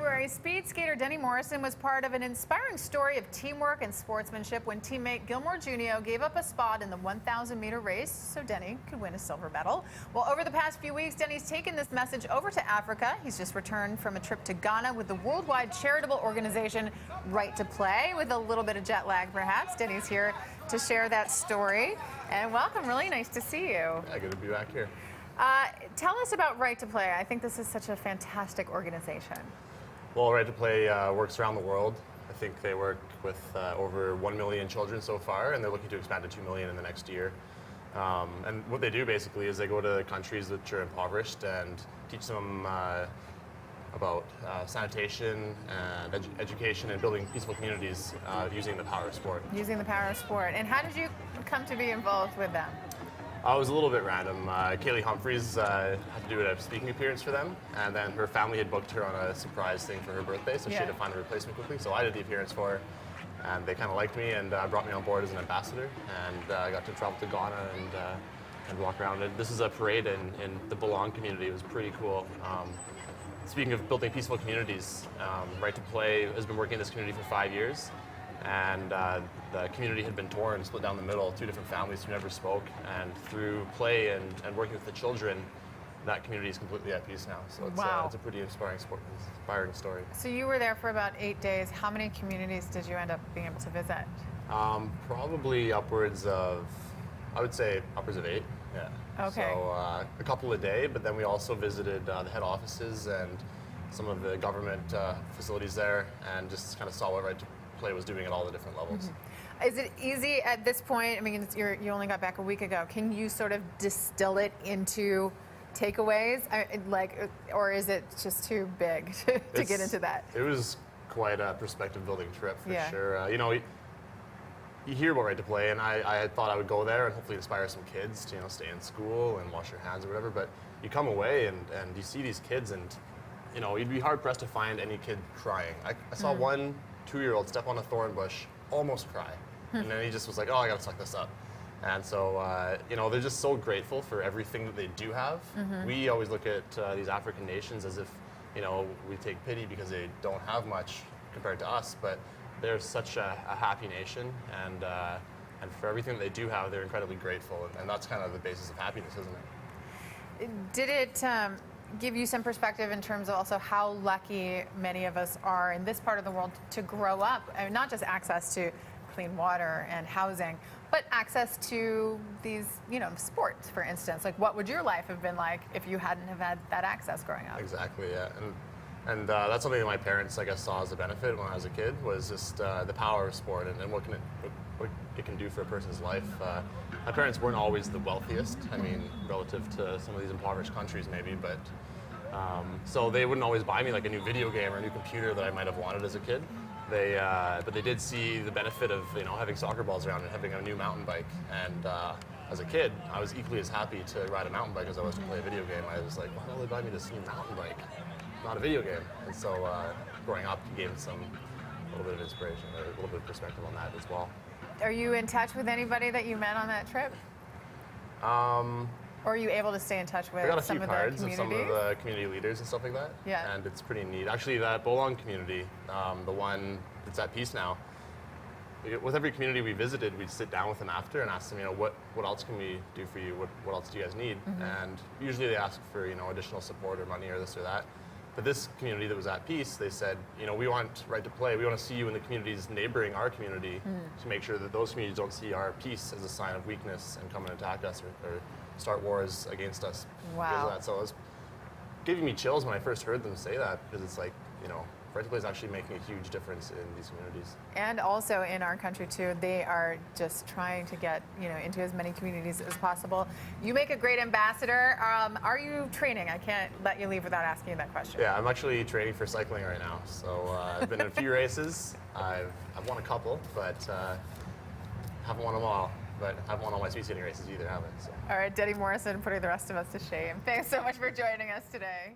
February, speed skater Denny Morrison was part of an inspiring story of teamwork and sportsmanship when teammate Gilmore Junio gave up a spot in the 1,000-meter race so Denny could win a silver medal. Well, over the past few weeks, Denny's taken this message over to Africa. He's just returned from a trip to Ghana with the worldwide charitable organization Right to Play, with a little bit of jet lag perhaps. Denny's here to share that story. And welcome, really nice to see you. Yeah, good to be back here. Tell us about Right to Play. I think this is such a fantastic organization. Well, Right to Play works around the world. I think they work with over 1 million children so far, and they're looking to expand to 2 million in the next year. And what they do basically is they go to countries which are impoverished and teach them about sanitation and education and building peaceful communities using the power of sport. Using the power of sport. And how did you come to be involved with them? It was a little bit random. Kaylee Humphreys had to do a speaking appearance for them, and then her family had booked her on a surprise thing for her birthday, so she had to find a replacement quickly. So I did the appearance for her, and they kind of liked me and brought me on board as an ambassador, and I got to travel to Ghana and walk around. And this is a parade in the Belong community. It was pretty cool. Speaking of building peaceful communities, Right to Play has been working in this community for 5 years. And the community had been torn, split down the middle, 2 different families who never spoke. And through play and working with the children, that community is completely at peace now. So it's, it's a pretty inspiring story. So you were there for about 8 days. How many communities did you end up being able to visit? Probably upwards of, I would say upwards of 8. Yeah. Okay. So a couple a day, but then we also visited the head offices and some of the government facilities there, and just kind of saw what Right to Play was doing at all the different levels. Mm-hmm. Is it easy at this point? I mean, you only got back a week ago. Can you sort of distill it into takeaways, or is it just too big to get into that? It was quite a perspective-building trip for sure. You know, you hear about Right to Play, and I thought I would go there and hopefully inspire some kids to stay in school and wash their hands or whatever. But you come away and you see these kids, and you'd be hard pressed to find any kid crying. I saw one 2-year-old step on a thorn bush, almost cry. And then he just was like, oh, I gotta suck this up. And so, they're just so grateful for everything that they do have. We always look at these African nations as if, we take pity because they don't have much compared to us, but they're such a happy nation, and for everything that they do have, they're incredibly grateful, and that's kind of the basis of happiness, isn't it? Did it give you some perspective in terms of also how lucky many of us are in this part of the world to grow up, I mean, not just access to clean water and housing, but access to these, sports, for instance? Like, what would your life have been like if you hadn't have had that access growing up? Exactly, yeah. And that's something that my parents, I guess, saw as a benefit when I was a kid, was just the power of sport and what it can do for a person's life. My parents weren't always the wealthiest, I mean, relative to some of these impoverished countries maybe, but so they wouldn't always buy me like a new video game or a new computer that I might have wanted as a kid. But they did see the benefit of having soccer balls around and having a new mountain bike. And as a kid, I was equally as happy to ride a mountain bike as I was to play a video game. I was like, why don't they buy me this new mountain bike, not a video game? And so growing up gained a little bit of inspiration, a little bit of perspective on that as well. Are you in touch with anybody that you met on that trip? Or are you able to stay in touch with some of the communities? I got a few cards of some of the community leaders and stuff like that. Yeah. And it's pretty neat. Actually, that Belong community, the one that's at peace now, with every community we visited, we'd sit down with them after and ask them, what else can we do for you? What else do you guys need? And usually they ask for, additional support or money or this or that. But this community that was at peace, they said, we want Right to Play. We want to see you in the communities neighboring our community to make sure that those communities don't see our peace as a sign of weakness and come and attack us or start wars against us. Wow. Because of that. So it was giving me chills when I first heard them say that, because it's like, Right to Play is actually making a huge difference in these communities. And also in our country too, they are just trying to get into as many communities as possible. You make a great ambassador. Are you training? I can't let you leave without asking you that question. Yeah, I'm actually training for cycling right now. So I've been in a few races. I've won a couple, but haven't won them all. But I haven't won all my speed skating races either, have I? So. All right, Denny Morrison putting the rest of us to shame. Thanks so much for joining us today.